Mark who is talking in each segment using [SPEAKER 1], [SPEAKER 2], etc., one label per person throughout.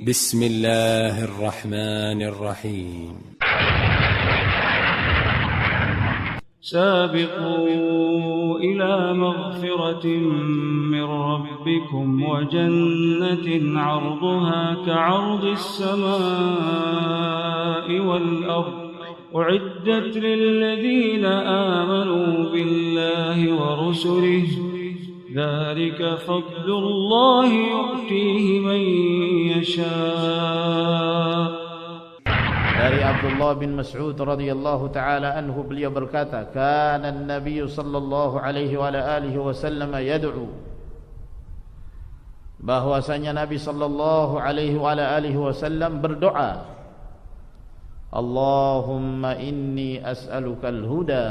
[SPEAKER 1] بسم الله الرحمن الرحيم
[SPEAKER 2] سابقوا إلى مغفرة من ربكم وجنة عرضها كعرض السماء والأرض أعدت للذين آمنوا بالله ورسله ذلك فضل الله يؤتيه من يشاء.
[SPEAKER 3] Dari Abdullah bin Mas'ud radhiyallahu taala anhu, beliau berkata, kana an-nabiy sallallahu alaihi wa alihi wasallam yad'u, bahwasanya Nabi sallallahu alaihi wa alihi wasallam berdoa, Allahumma inni as'aluka al-huda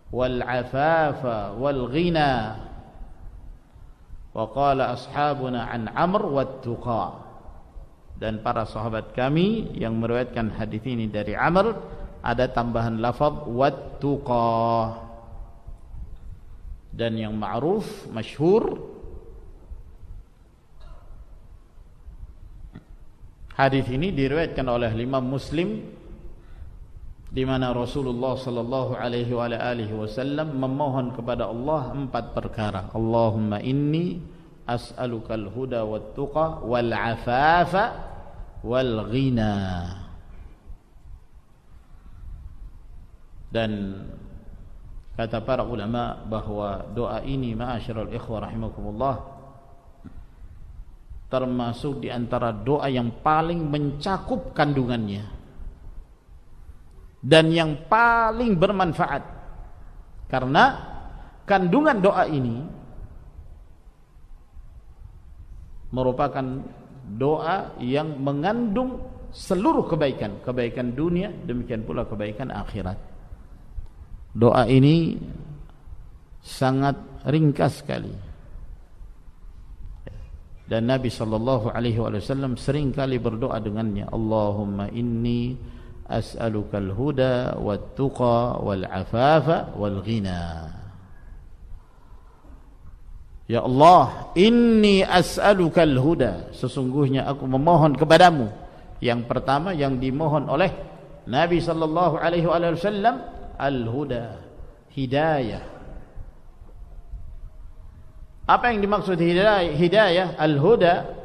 [SPEAKER 3] wal 'afafa wal ghina. Wa qala ashabuna an Amr wat tuqa, dan para sahabat kami yang meriwayatkan hadis ini dari Amr ada tambahan lafaz wat tuqa. Dan yang ma'ruf masyhur hadis ini diriwayatkan oleh Imam Muslim, di mana Rasulullah sallallahu alaihi wa alihi wasallam memohon kepada Allah 4 perkara. Allahumma inni as'alukal huda wat tuqa wal 'afafa wal ghina. Dan kata para ulama bahwa doa ini, ma'asyiral ikhwah rahimakumullah, termasuk di antara doa yang paling mencakup kandungannya dan yang paling bermanfaat, karena kandungan doa ini merupakan doa yang mengandung seluruh kebaikan, kebaikan dunia, demikian pula kebaikan akhirat. Doa ini sangat ringkas sekali, dan Nabi sallallahu alaihi wasallam sering kali berdoa dengannya. Allahumma inni as'alukal huda wat tuqa wal 'afafa wal ghina. Ya Allah, inni as'alukal huda, sesungguhnya aku memohon kepadamu. Yang pertama yang dimohon oleh Nabi sallallahu alaihi wasallam, al-huda, hidayah. Apa yang dimaksud hidayah? Al-huda,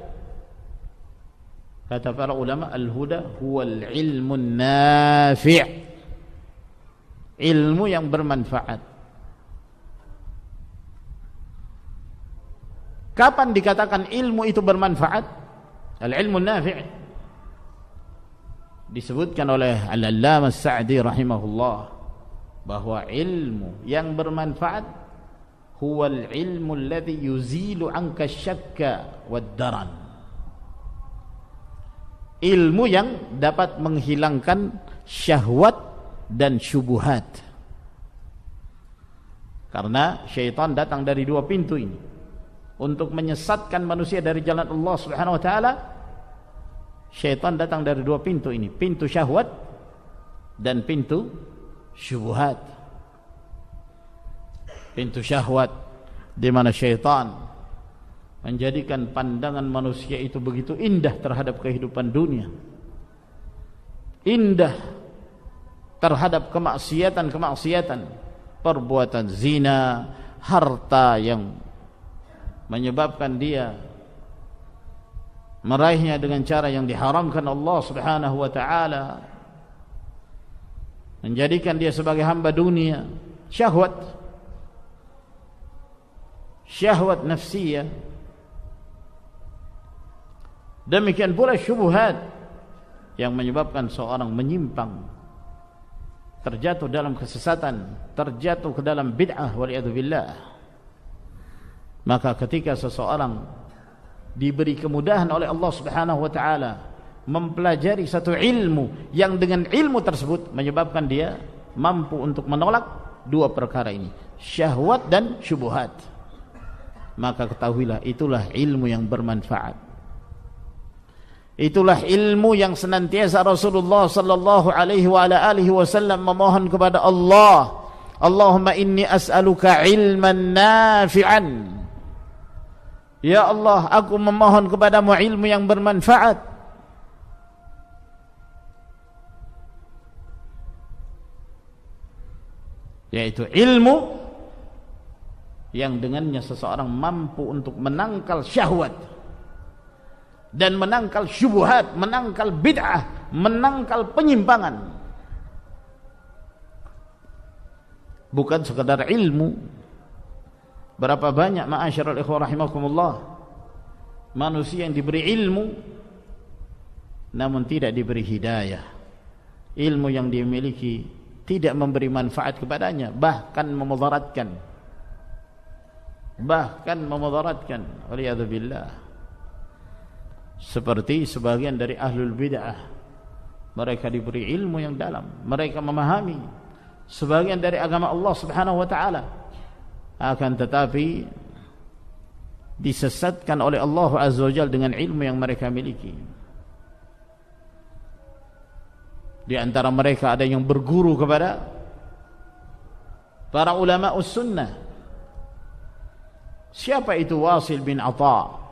[SPEAKER 3] kata para ulama, al-huda huwal ilmun nafi', ilmu yang bermanfaat. Kapan dikatakan ilmu itu bermanfaat? Al-ilmu nafi'. Disebutkan oleh Al-Allamah As-Sa'di rahimahullah bahwa ilmu yang bermanfaat huwal ilmu alladhi yuzilu anka syakka wad-daran, ilmu yang dapat menghilangkan syahwat dan syubhat. Karena syaitan datang dari 2 pintu ini untuk menyesatkan manusia dari jalan Allah Subhanahu wa taala. Syaitan datang dari 2 pintu ini, pintu syahwat dan pintu syubhat. Pintu syahwat, di mana syaitan menjadikan pandangan manusia itu begitu indah terhadap kehidupan dunia, indah terhadap kemaksiatan, perbuatan zina, harta yang menyebabkan dia meraihnya dengan cara yang diharamkan Allah Subhanahu wa taala, menjadikan dia sebagai hamba dunia, syahwat nafsiyah. Demikian pula syubhat yang menyebabkan seorang menyimpang, terjatuh dalam kesesatan, terjatuh ke dalam bid'ah waliyadzubillah. Maka ketika seseorang diberi kemudahan oleh Allah Subhanahu wa taala mempelajari satu ilmu yang dengan ilmu tersebut menyebabkan dia mampu untuk menolak 2 perkara ini, syahwat dan syubhat, maka ketahuilah itulah ilmu yang bermanfaat. Itulah ilmu yang senantiasa Rasulullah sallallahu alaihi wa ala alihi wasallam memohon kepada Allah, Allahumma inni as'aluka ilman nafi'an, Ya Allah, aku memohon kepadamu ilmu yang bermanfaat. Yaitu ilmu yang dengannya seseorang mampu untuk menangkal syahwat dan menangkal syubhat, menangkal bid'ah, menangkal penyimpangan. Bukan sekadar ilmu. Berapa banyak ma'asyiral ikhwah rahimakumullah manusia yang diberi ilmu namun tidak diberi hidayah. Ilmu yang dia miliki tidak memberi manfaat kepadanya, bahkan memudaratkan. Waliyadzubillah. Seperti sebagian dari ahlul bid'ah, mereka diberi ilmu yang dalam, mereka memahami sebagian dari agama Allah Subhanahu wa taala, akan tetapi disesatkan oleh Allah Azza wa Jalla dengan ilmu yang mereka miliki. Di antara mereka ada yang berguru kepada para ulama sunnah. Siapa itu Wasil bin Atha?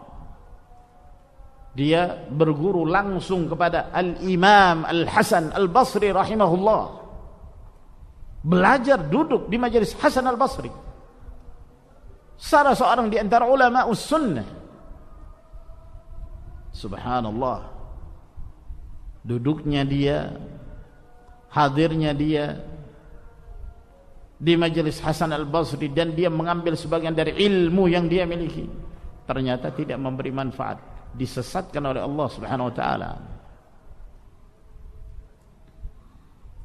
[SPEAKER 3] Dia berguru langsung kepada Al-Imam Al-Hasan Al-Basri rahimahullah. Belajar duduk di majelis Hasan Al-Basri, salah seorang di antara ulama sunnah. Subhanallah, duduknya dia, hadirnya dia di majelis Hasan Al-Basri, dan dia mengambil sebagian dari ilmu yang dia miliki, ternyata tidak memberi manfaat, disesatkan oleh Allah Subhanahu wa taala.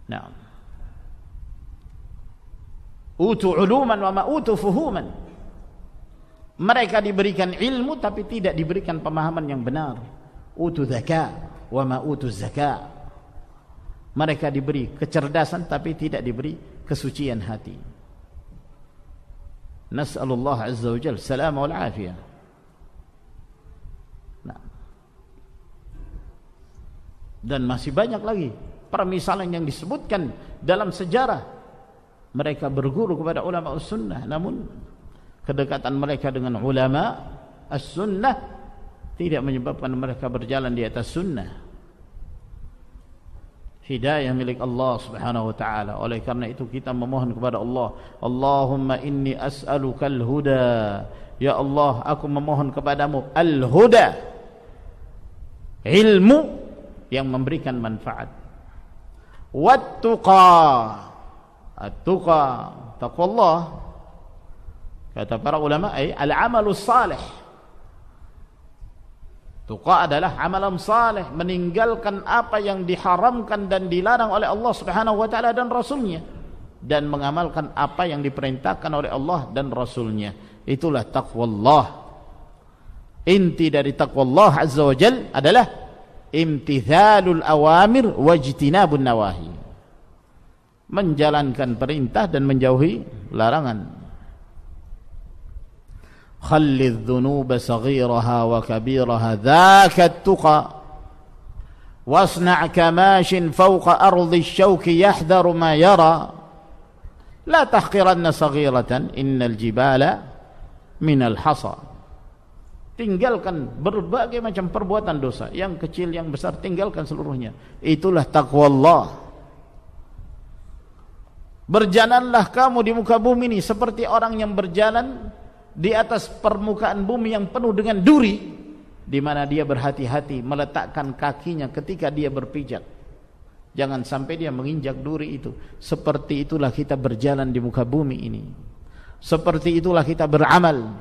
[SPEAKER 3] Nah, utu uluman wa ma utu fuhuman. Mereka diberikan ilmu tapi tidak diberikan pemahaman yang benar. Utu zaka wa ma utu zaka. Mereka diberi kecerdasan tapi tidak diberi kesucian hati. Nas'alullah azza wa jalla salam wal afiyah. Nah, dan masih banyak lagi permisalan yang disebutkan dalam sejarah. Mereka berguru kepada ulama sunnah, namun kedekatan mereka dengan ulama as-sunnah tidak menyebabkan mereka berjalan di atas sunnah. Hidayah milik Allah Subhanahu wa taala. Oleh karena itu kita memohon kepada Allah, Allahumma inni as'aluka al-huda. Ya Allah, aku memohon kepadamu al-huda, ilmu yang memberikan manfaat. Wat-tuqa, at-tuqa, taqwallah. Kata para ulama, al-amalus salih. Tuqa adalah amalan salih, meninggalkan apa yang diharamkan dan dilarang oleh Allah Subhanahu wa taala dan Rasulnya, dan mengamalkan apa yang diperintahkan oleh Allah dan Rasulnya. Itulah taqwallah. Inti dari taqwallah azza wa jal adalah imtithalul awamir wajtinabun nawahi, menjalankan perintah dan menjauhi larangan. Khallidh dhunuba saghiraha wa kabiraha dhaka at-tuqa wasna' kamashin fawqa ardi asy-syauki yahdharu ma yara la tahqiranna saghiratan innal jibala minal hasa. Tinggalkan berbagai macam perbuatan dosa, yang kecil yang besar, tinggalkan seluruhnya. Itulah taqwallah. Berjalanlah kamu di muka bumi ini seperti orang yang berjalan di atas permukaan bumi yang penuh dengan duri, di mana dia berhati-hati meletakkan kakinya ketika dia berpijak. Jangan sampai dia menginjak duri itu. Seperti itulah kita berjalan di muka bumi ini. Seperti itulah kita beramal.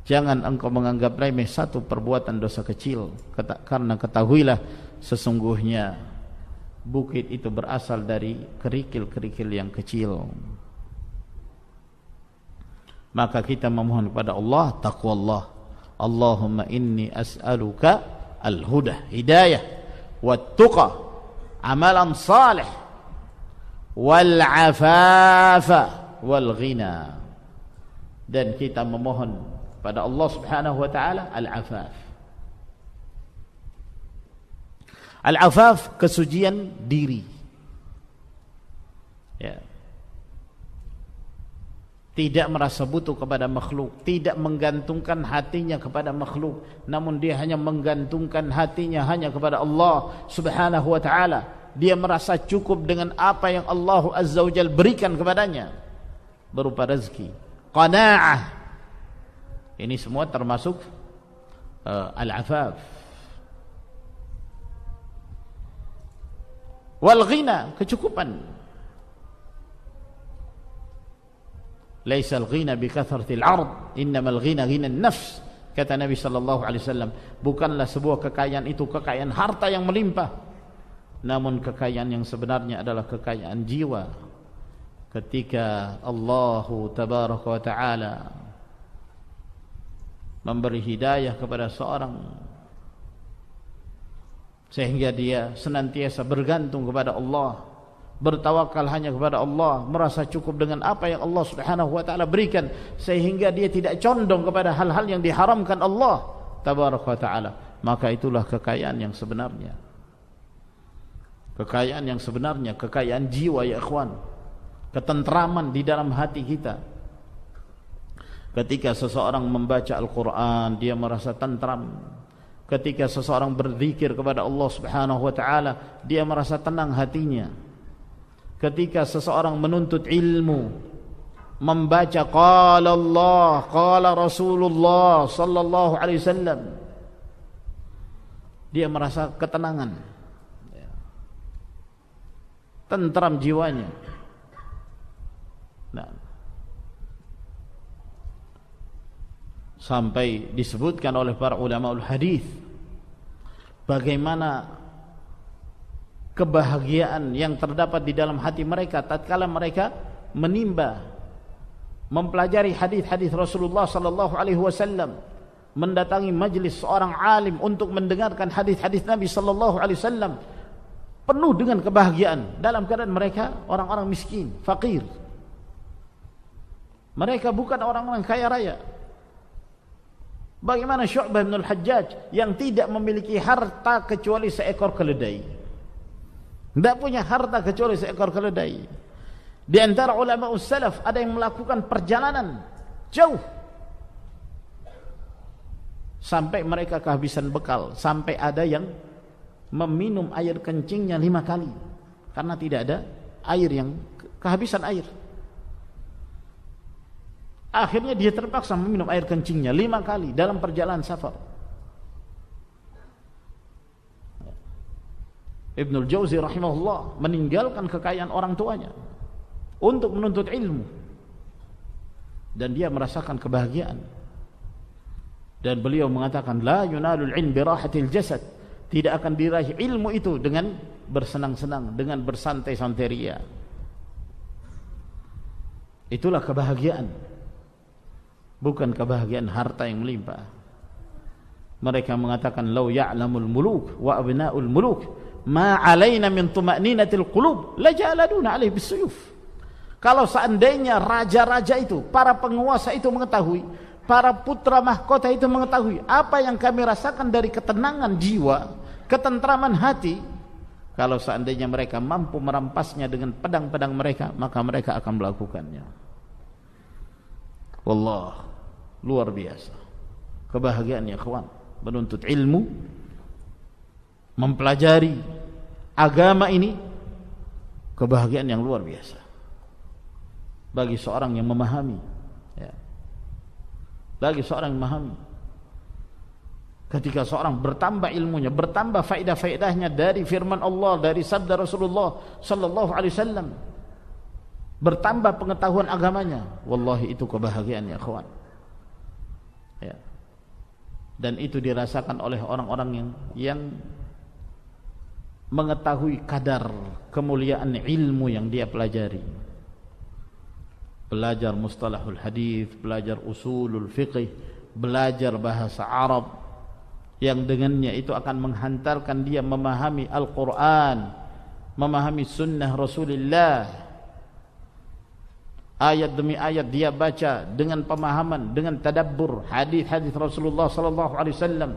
[SPEAKER 3] Jangan engkau menganggap remeh satu perbuatan dosa kecil, karena ketahuilah sesungguhnya bukit itu berasal dari kerikil-kerikil yang kecil. Maka kita memohon kepada Allah taqwallah. Allahumma inni as'aluka al-huda, hidayah, wat-tuqa, amalan salih, wal-afafa wal-ghina. Dan kita memohon pada Allah Subhanahu wa taala al-afaf. Al-afaf, kesucian diri. Ya. tidak merasa butuh kepada makhluk, tidak menggantungkan hatinya kepada makhluk, namun dia hanya menggantungkan hatinya hanya kepada Allah Subhanahu wa taala. Dia merasa cukup dengan apa yang Allah Azza wa Jalla berikan kepadanya berupa rezeki, qanaah. Ini semua termasuk al-afaf. Wal ghina, kecukupan. Laisa al-ghina bi kathratil 'ard, innamal ghina ghina an-nafs. Kata Nabi sallallahu alaihi wasallam, bukanlah sebuah kekayaan itu kekayaan harta yang melimpah, namun kekayaan yang sebenarnya adalah kekayaan jiwa. Ketika Allah tabaraka wa taala memberi hidayah kepada seorang sehingga dia senantiasa bergantung kepada Allah, bertawakal hanya kepada Allah, merasa cukup dengan apa yang Allah Subhanahu wa taala berikan, sehingga dia tidak condong kepada hal-hal yang diharamkan Allah tabaraka wa taala, maka itulah kekayaan yang sebenarnya. Kekayaan yang sebenarnya, kekayaan jiwa ya ikhwan, ketentraman di dalam hati kita. Ketika seseorang membaca Al-Quran, dia merasa tentram. Ketika seseorang berzikir kepada Allah Subhanahu wa taala, dia merasa tenang hatinya. Ketika seseorang menuntut ilmu, membaca qala Allah, qala Rasulullah sallallahu alaihi wasallam, dia merasa ketenangan, tentram jiwanya. Nah, sampai disebutkan oleh para ulama hadis bagaimana kebahagiaan yang terdapat di dalam hati mereka tatkala mereka menimba, mempelajari hadis-hadis Rasulullah sallallahu alaihi wasallam, mendatangi majlis seorang alim untuk mendengarkan hadis-hadis Nabi sallallahu alaihi wasallam, penuh dengan kebahagiaan dalam keadaan mereka orang-orang miskin, fakir. Mereka bukan orang-orang kaya raya. Bagaimana Syu'bah bin al-Hajjaj yang tidak memiliki harta kecuali seekor keledai, tidak punya harta kecuali seekor keledai. Di antara ulama salaf ada yang melakukan perjalanan jauh sampai mereka kehabisan bekal, sampai ada yang meminum air kencingnya 5 kali karena tidak ada air, yang kehabisan air. Akhirnya dia terpaksa meminum air kencingnya 5 kali dalam perjalanan safar. Ibnul Jauzi rahimahullah meninggalkan kekayaan orang tuanya untuk menuntut ilmu, dan dia merasakan kebahagiaan. Dan beliau mengatakan, la yunalul ilm bi rahatil jasad, tidak akan diraih ilmu itu dengan bersenang-senang, dengan bersantai-santai ria. Itulah kebahagiaan, bukan kebahagiaan harta yang melimpah. Mereka mengatakan, lau ya'lamul muluk wa abna'ul muluk ma 'alaina min tuma'ninatil qulub lajaladuna 'alaihi bisuyuf. Kalau seandainya raja-raja itu, para penguasa itu mengetahui, para putra mahkota itu mengetahui apa yang kami rasakan dari ketenangan jiwa, ketentraman hati, kalau seandainya mereka mampu merampasnya dengan pedang-pedang mereka, maka mereka akan melakukannya. Wallah, luar biasa kebahagiaan ya kawan, menuntut ilmu, mempelajari agama ini, kebahagiaan yang luar biasa bagi seorang yang memahami, ya. Bagi seorang yang memahami, ketika seorang bertambah ilmunya, bertambah faedah-faedahnya dari firman Allah, dari sabda Rasulullah sallallahu alaihi wasallam, bertambah pengetahuan agamanya, wallahi itu kebahagiaan ya kawan, ya. Dan itu dirasakan oleh orang-orang yang mengetahui kadar kemuliaan ilmu yang dia pelajari. Belajar mustalahul hadis, belajar usulul fiqh, belajar bahasa Arab, yang dengannya itu akan menghantarkan dia memahami Al-Quran, memahami sunnah Rasulullah. Ayat demi ayat dia baca dengan pemahaman, dengan tadabbur hadis-hadis Rasulullah sallallahu alaihi wasallam.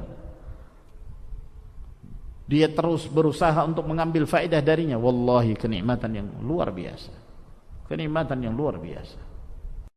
[SPEAKER 3] Dia terus berusaha untuk mengambil faedah darinya. Wallahi kenikmatan yang luar biasa, kenikmatan yang luar biasa.